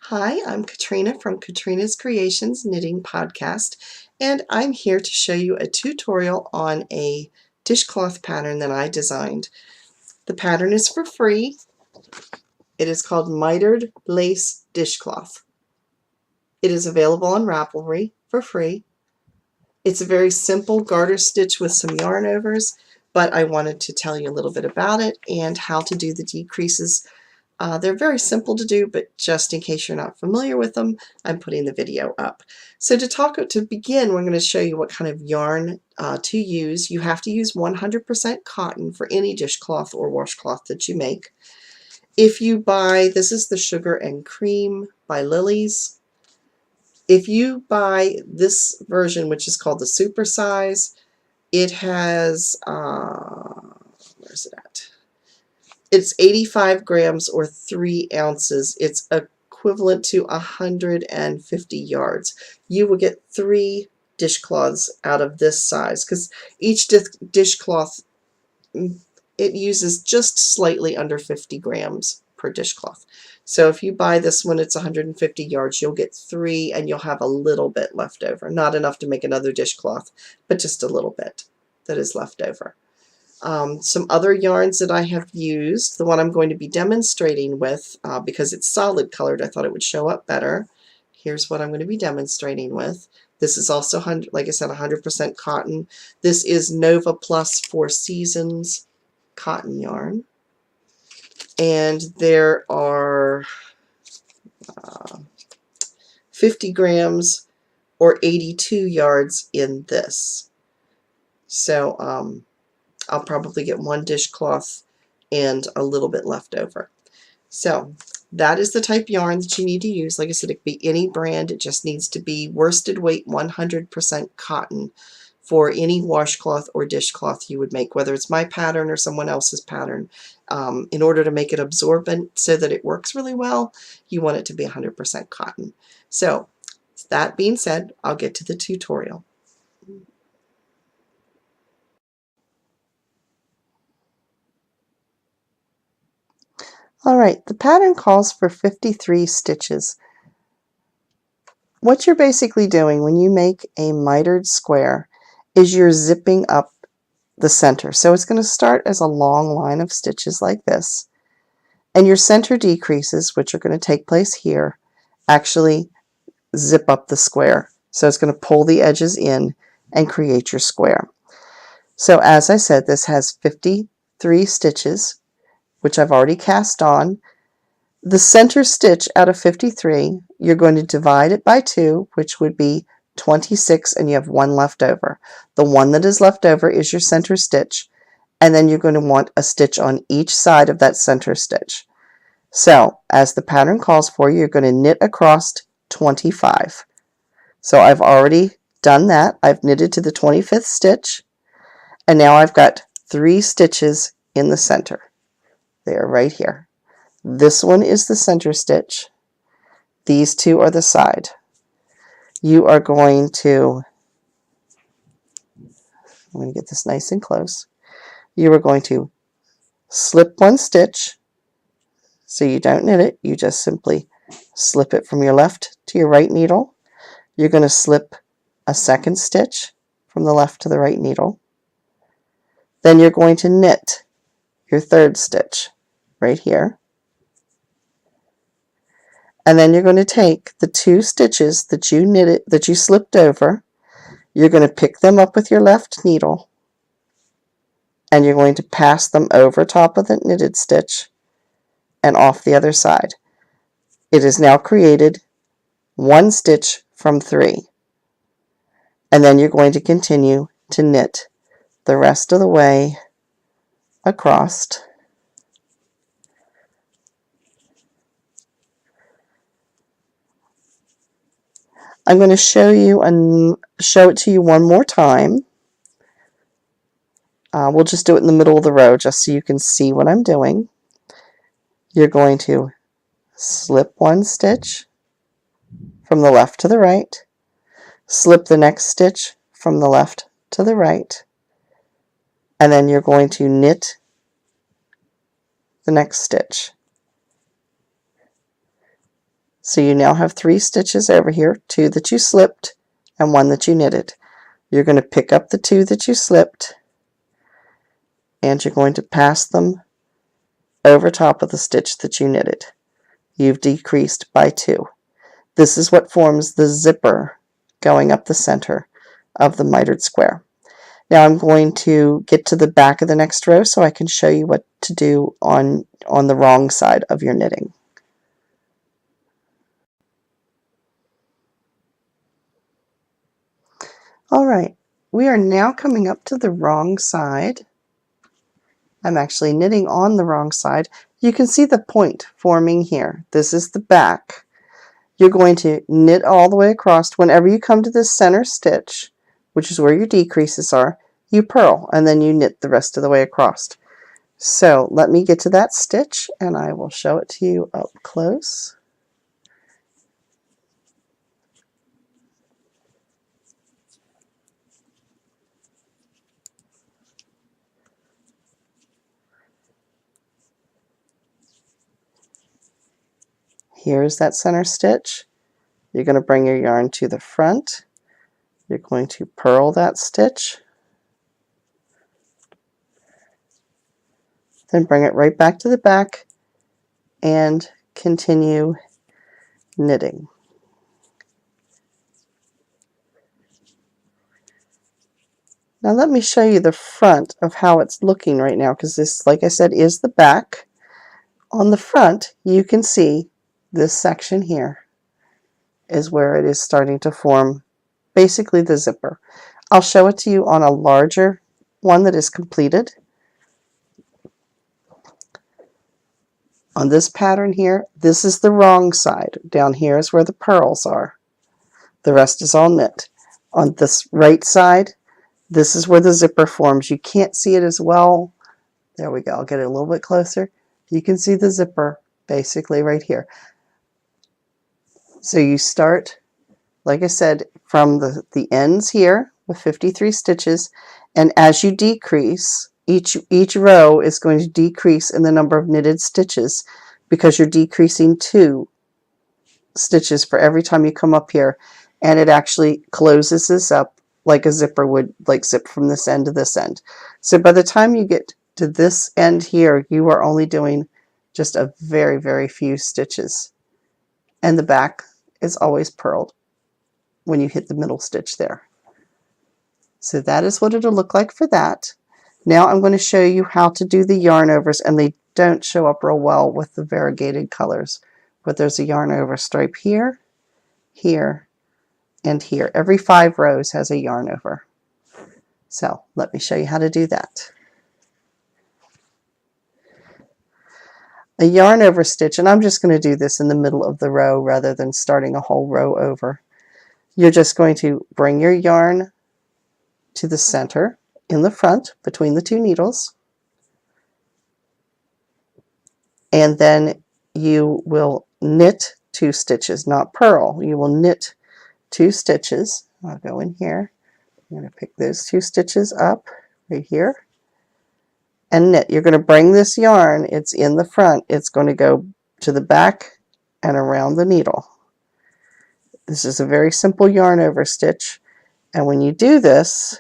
Hi, I'm Katrina from Katrina's Creations Knitting Podcast, and I'm here to show you a tutorial on a dishcloth pattern that I designed. The pattern is for free. It is called Mitered Lace Dishcloth. It is available on Ravelry for free. It's a very simple garter stitch with some yarn overs, but I wanted to tell you a little bit about it and how to do the decreases. They're very simple to do, but just in case you're not familiar with them, I'm putting the video up. So to begin, we're going to show you what kind of yarn to use. You have to use 100% cotton for any dishcloth or washcloth that you make. If you buy, this is the Sugar and Cream by Lily's. If you buy this version, which is called the super size, it has, where's it at? It's 85 grams or 3 ounces. It's equivalent to 150 yards. You will get 3 dishcloths out of this size because each dishcloth, it uses just slightly under 50 grams per dishcloth. So if you buy this one, it's 150 yards. You'll get 3 and you'll have a little bit left over. Not enough to make another dishcloth, but just a little bit that is left over. Some other yarns that I have used, the one I'm going to be demonstrating with, because it's solid colored, I thought it would show up better. Here's what I'm going to be demonstrating with. This is also, like I said, 100% cotton. This is Nova Plus 4 Seasons cotton yarn. And there are 50 grams or 82 yards in this. So, I'll probably get 1 dishcloth and a little bit left over. So that is the type yarn that you need to use. Like I said, it could be any brand. It just needs to be worsted weight 100% cotton for any washcloth or dishcloth you would make, whether it's my pattern or someone else's pattern. In order to make it absorbent so that it works really well, you want it to be 100% cotton. So that being said, I'll get to the tutorial. Alright, the pattern calls for 53 stitches. What you're basically doing when you make a mitered square is you're zipping up the center. So it's going to start as a long line of stitches like this, and your center decreases, which are going to take place here, actually zip up the square. So it's going to pull the edges in and create your square. So as I said, this has 53 stitches, which I've already cast on. The center stitch out of 53, you're going to divide it by 2, which would be 26, and you have 1 left over. The one that is left over is your center stitch, and then you're going to want a stitch on each side of that center stitch. So, as the pattern calls for, you're going to knit across 25. So I've already done that. I've knitted to the 25th stitch, and now I've got 3 stitches in the center. They are right here. This one is the center stitch. These 2 are the side. You are going to, I'm going to get this nice and close. You are going to slip 1 stitch. So you don't knit it, you just simply slip it from your left to your right needle. You're going to slip a 2nd stitch from the left to the right needle. Then you're going to knit your 3rd stitch right here. And then you're going to take the 2 stitches that you knitted, that you slipped over. You're going to pick them up with your left needle, and you're going to pass them over top of the knitted stitch and off the other side. It has now created 1 stitch from 3. And then you're going to continue to knit the rest of the way across. I'm going to show it to you one more time. We'll just do it in the middle of the row just so you can see what I'm doing. You're going to slip 1 stitch from the left to the right, slip the next stitch from the left to the right, and then you're going to knit the next stitch. So you now have 3 stitches over here, 2 that you slipped and 1 that you knitted. You're going to pick up the 2 that you slipped and you're going to pass them over top of the stitch that you knitted. You've decreased by 2. This is what forms the zipper going up the center of the mitered square. Now I'm going to get to the back of the next row so I can show you what to do on the wrong side of your knitting. All right, we are now coming up to the wrong side. I'm actually knitting on the wrong side. You can see the point forming here. This is the back. You're going to knit all the way across. Whenever you come to this center stitch, which is where your decreases are, you purl and then you knit the rest of the way across. So let me get to that stitch and I will show it to you up close. Here's that center stitch. You're going to bring your yarn to the front. You're going to purl that stitch. Then bring it right back to the back and continue knitting. Now let me show you the front of how it's looking right now, because this, like I said, is the back. On the front, you can see this section here is where it is starting to form basically the zipper. I'll show it to you on a larger one that is completed. On this pattern here, this is the wrong side. Down here is where the purls are. The rest is all knit. On this right side, this is where the zipper forms. You can't see it as well. There we go. I'll get it a little bit closer. You can see the zipper basically right here. So you start, like I said, from the ends here with 53 stitches, and as you decrease, each row is going to decrease in the number of knitted stitches because you're decreasing 2 stitches for every time you come up here, and it actually closes this up like a zipper would, like zip from this end to this end. So by the time you get to this end here, you are only doing just a very, very few stitches, and the back is always purled when you hit the middle stitch there. So that is what it'll look like for that. Now I'm going to show you how to do the yarn overs, and they don't show up real well with the variegated colors, but there's a yarn over stripe here, here, and here. Every 5 rows has a yarn over. So let me show you how to do that. A yarn over stitch, and I'm just going to do this in the middle of the row rather than starting a whole row over. You're just going to bring your yarn to the center in the front between the 2 needles, and then you will knit 2 stitches, not purl. You will knit 2 stitches. I'll go in here. I'm going to pick those 2 stitches up right here and knit. You're going to bring this yarn, it's in the front, it's going to go to the back and around the needle. This is a very simple yarn over stitch, and when you do this,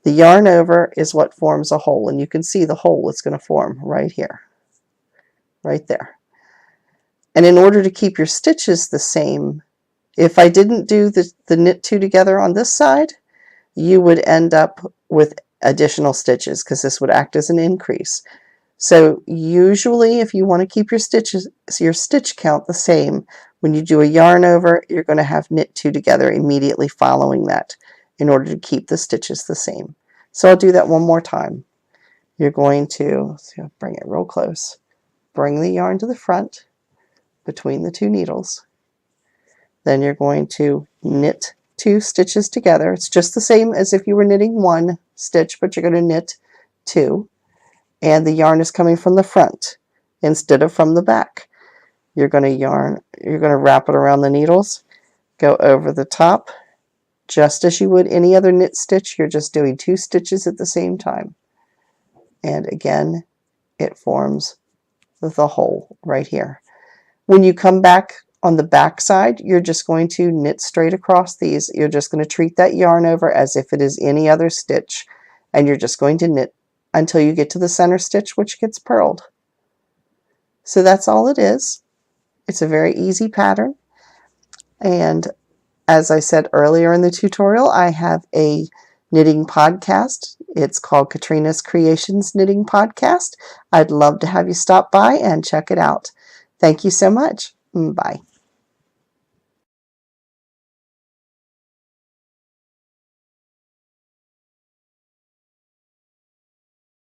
the yarn over is what forms a hole, and you can see the hole it's going to form right here, right there. And in order to keep your stitches the same, if I didn't do the knit 2 together on this side, you would end up with additional stitches because this would act as an increase. So usually if you want to keep your stitch count the same, when you do a yarn over, you're going to have knit 2 together immediately following that in order to keep the stitches the same. So I'll do that one more time. You're going to, see, I'll bring it real close, bring the yarn to the front between the 2 needles. Then you're going to knit 2 stitches together. It's just the same as if you were knitting 1 stitch, but you're going to knit 2. And the yarn is coming from the front instead of from the back. You're going to wrap it around the needles, go over the top, just as you would any other knit stitch. You're just doing 2 stitches at the same time. And again, it forms the hole right here. When you come back on the back side, you're just going to knit straight across these. You're just going to treat that yarn over as if it is any other stitch, and you're just going to knit until you get to the center stitch, which gets purled. So that's all it is. It's a very easy pattern, and as I said earlier in the tutorial, I have a knitting podcast. It's called Katrina's Creations Knitting Podcast. I'd love to have you stop by and check it out. Thank you so much. Bye.